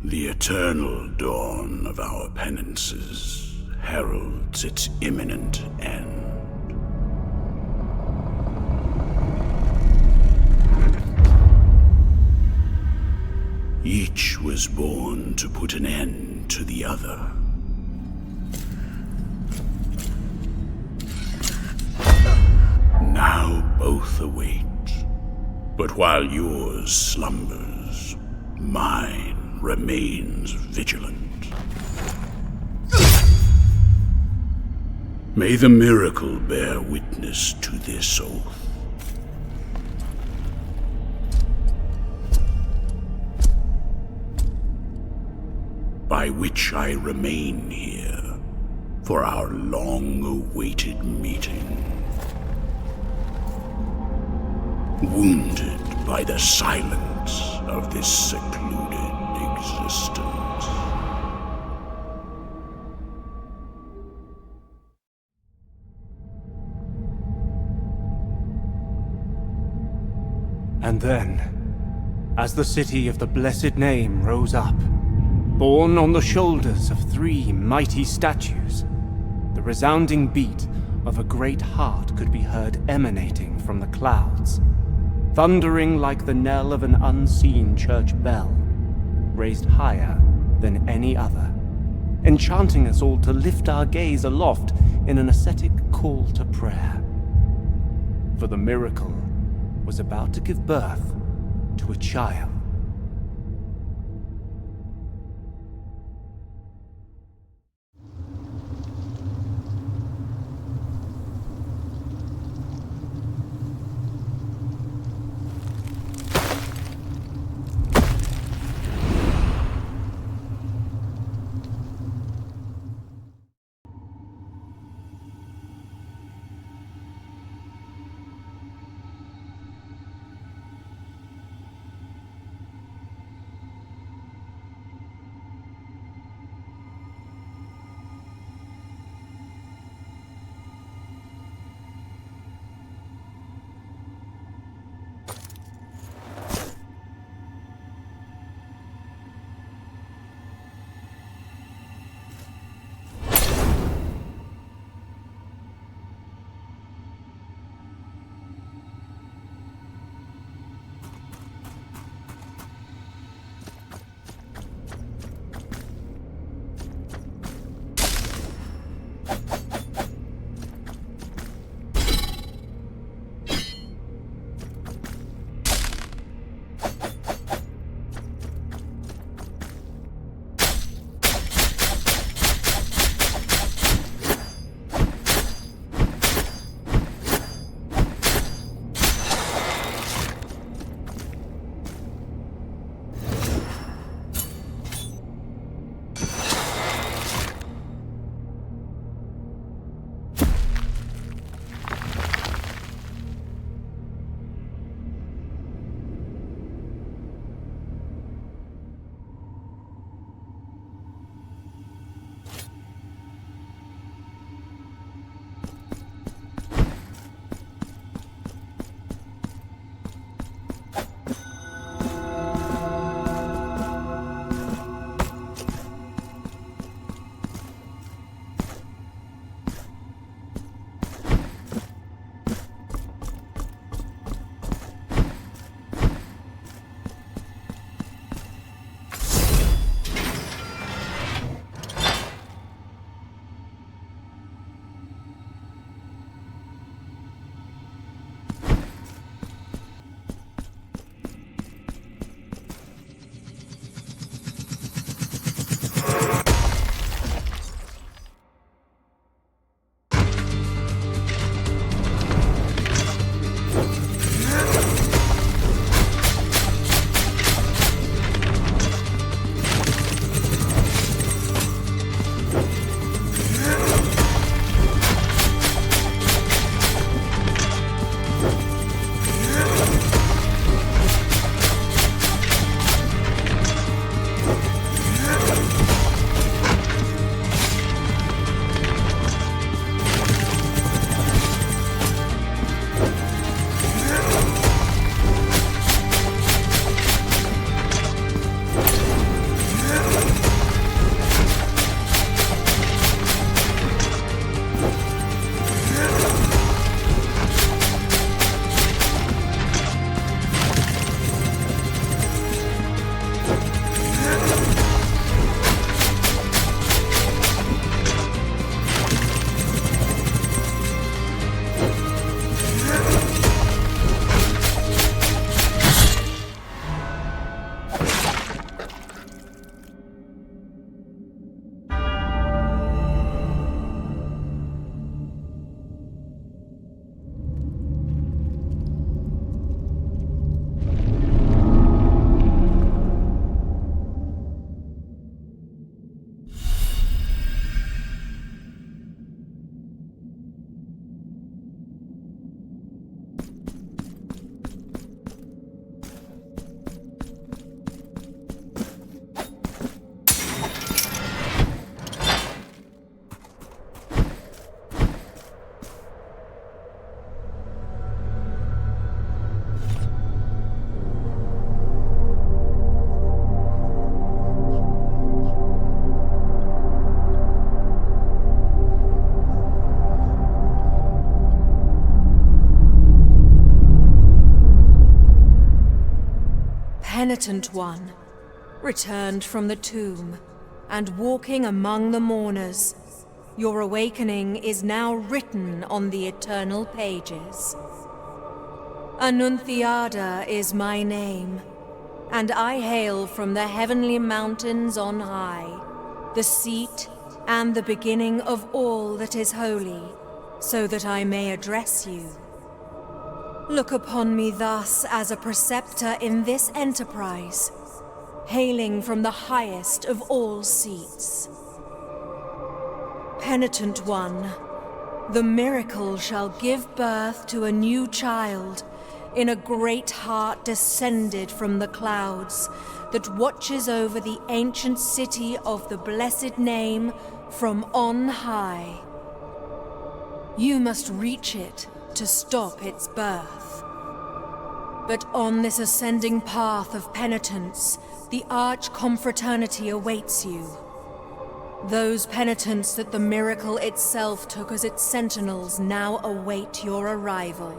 The eternal dawn of our penances heralds its imminent end. Each was born to put an end to the other. Now both await, but while yours slumbers, mine remains vigilant. May the miracle bear witness to this oath. By which I remain here for our long-awaited meeting. Wounded by the silence of this secluded existence. And then, as the city of the blessed name rose up, borne on the shoulders of 3 mighty statues, the resounding beat of a great heart could be heard emanating from the clouds, thundering like the knell of an unseen church bell, raised higher than any other, enchanting us all to lift our gaze aloft in an ascetic call to prayer. For the miracle was about to give birth to a child. Penitent one, returned from the tomb, and walking among the mourners, your awakening is now written on the eternal pages. Annunciada is my name, and I hail from the heavenly mountains on high, the seat and the beginning of all that is holy, so that I may address you. Look upon me thus as a preceptor in this enterprise, hailing from the highest of all seats. Penitent one, the miracle shall give birth to a new child in a great heart descended from the clouds that watches over the ancient city of the blessed name from on high. You must reach it to stop its birth. But on this ascending path of penitence, the arch-confraternity awaits you. Those penitents that the miracle itself took as its sentinels now await your arrival.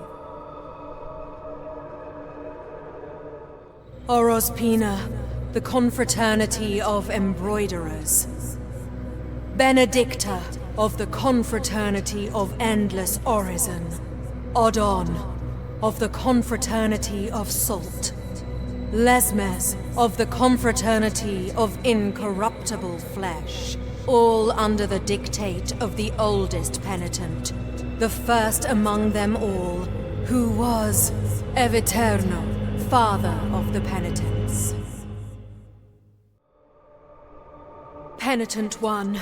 Orospina, the confraternity of embroiderers. Benedicta, of the confraternity of endless orison. Odon, of the confraternity of salt. Lesmes, of the confraternity of incorruptible flesh. All under the dictate of the oldest penitent, the first among them all, who was Eviterno, father of the penitents. Penitent one,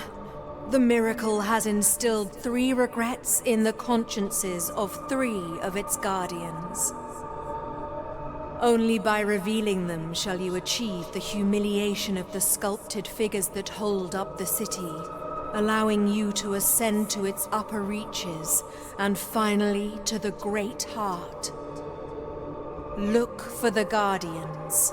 the miracle has instilled 3 regrets in the consciences of 3 of its guardians. Only by revealing them shall you achieve the humiliation of the sculpted figures that hold up the city, allowing you to ascend to its upper reaches and finally to the great heart. Look for the guardians.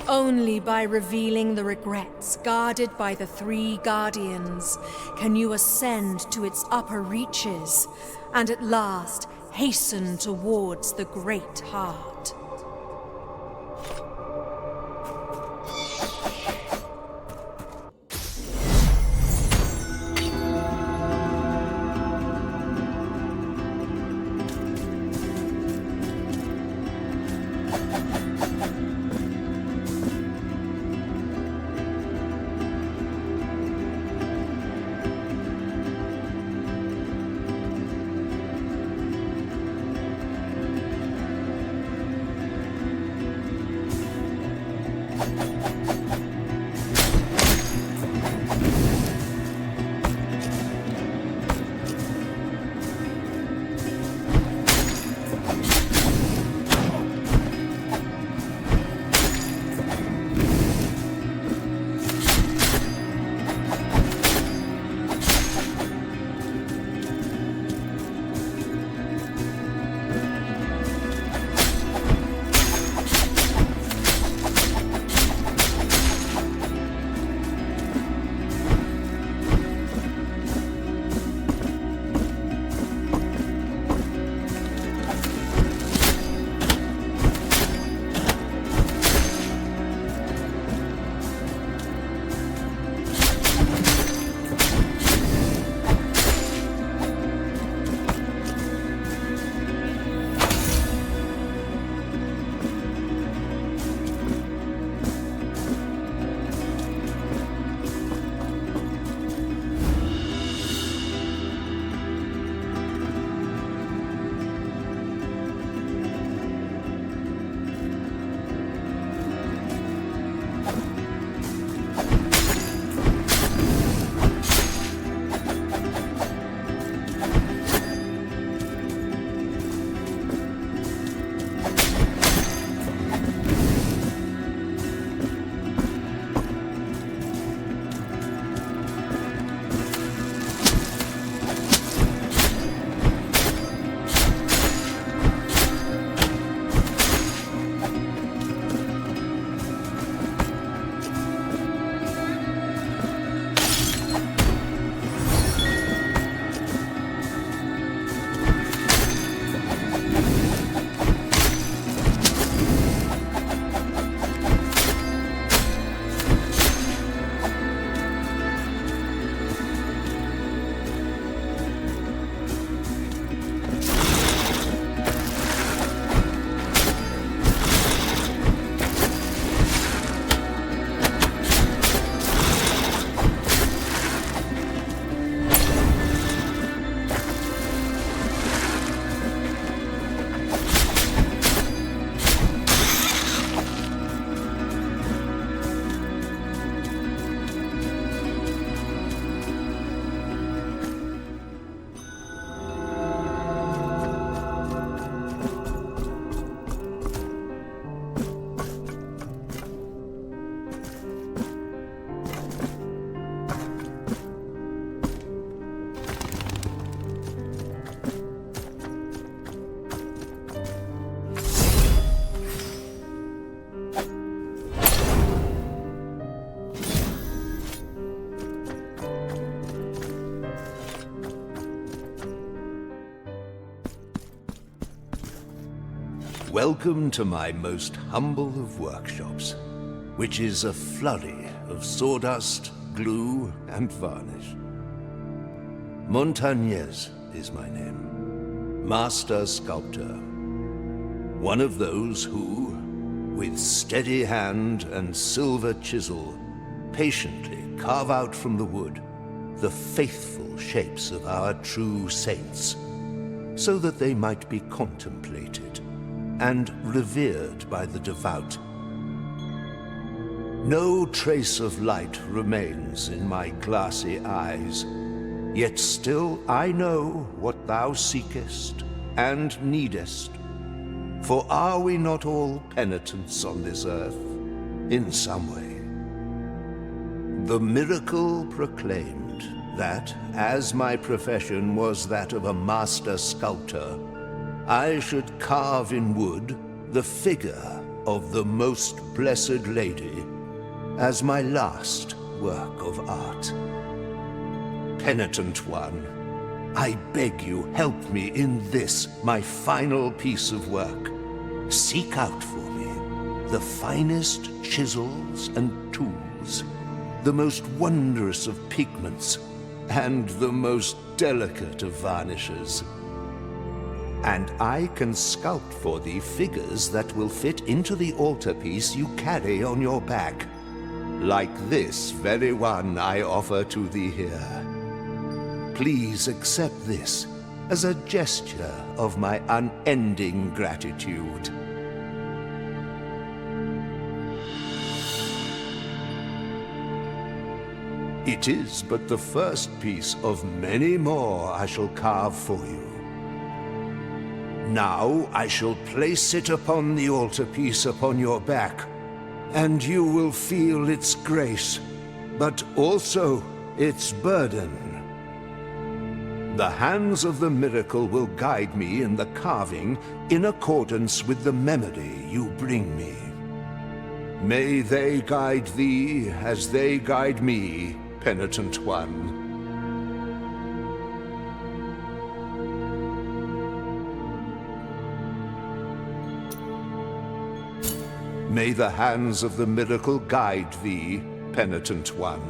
Only by revealing the regrets guarded by the 3 guardians can you ascend to its upper reaches and at last hasten towards the great heart. Welcome to my most humble of workshops, which is a flurry of sawdust, glue, and varnish. Montañez is my name, master sculptor. One of those who, with steady hand and silver chisel, patiently carve out from the wood the faithful shapes of our true saints, so that they might be contemplated and revered by the devout. No trace of light remains in my glassy eyes, yet still I know what thou seekest and needest. For are we not all penitents on this earth, in some way? The miracle proclaimed that, as my profession was that of a master sculptor, I should carve in wood the figure of the Most Blessed Lady as my last work of art. Penitent one, I beg you, help me in this, my final piece of work. Seek out for me the finest chisels and tools, the most wondrous of pigments, and the most delicate of varnishes. And I can sculpt for thee figures that will fit into the altarpiece you carry on your back, like this very one I offer to thee here. Please accept this as a gesture of my unending gratitude. It is but the first piece of many more I shall carve for you. Now I shall place it upon the altarpiece upon your back, and you will feel its grace, but also its burden. The hands of the miracle will guide me in the carving in accordance with the memory you bring me. May they guide thee as they guide me, penitent one. May the hands of the miracle guide thee, penitent one.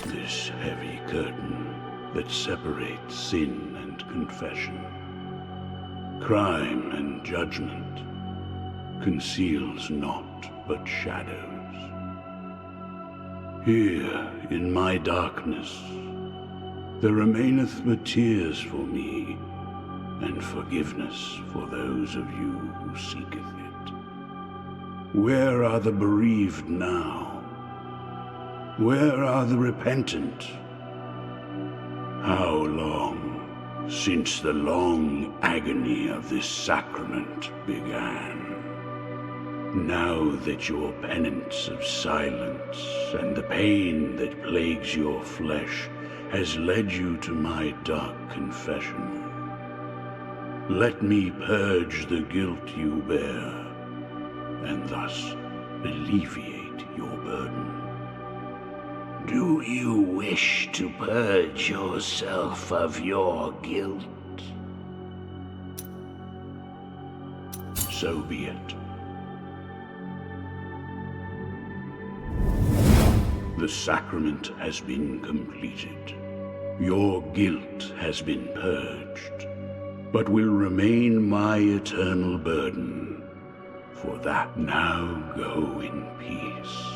This heavy curtain that separates sin and confession, crime and judgment, conceals naught but shadows. Here, in my darkness, there remaineth but tears for me, and forgiveness for those of you who seeketh it. Where are the bereaved now? Where are the repentant? How long since the long agony of this sacrament began? Now that your penance of silence and the pain that plagues your flesh has led you to my dark confession, let me purge the guilt you bear, and thus alleviate your burden. Do you wish to purge yourself of your guilt? So be it. The sacrament has been completed. Your guilt has been purged, but will remain my eternal burden. For that, now go in peace.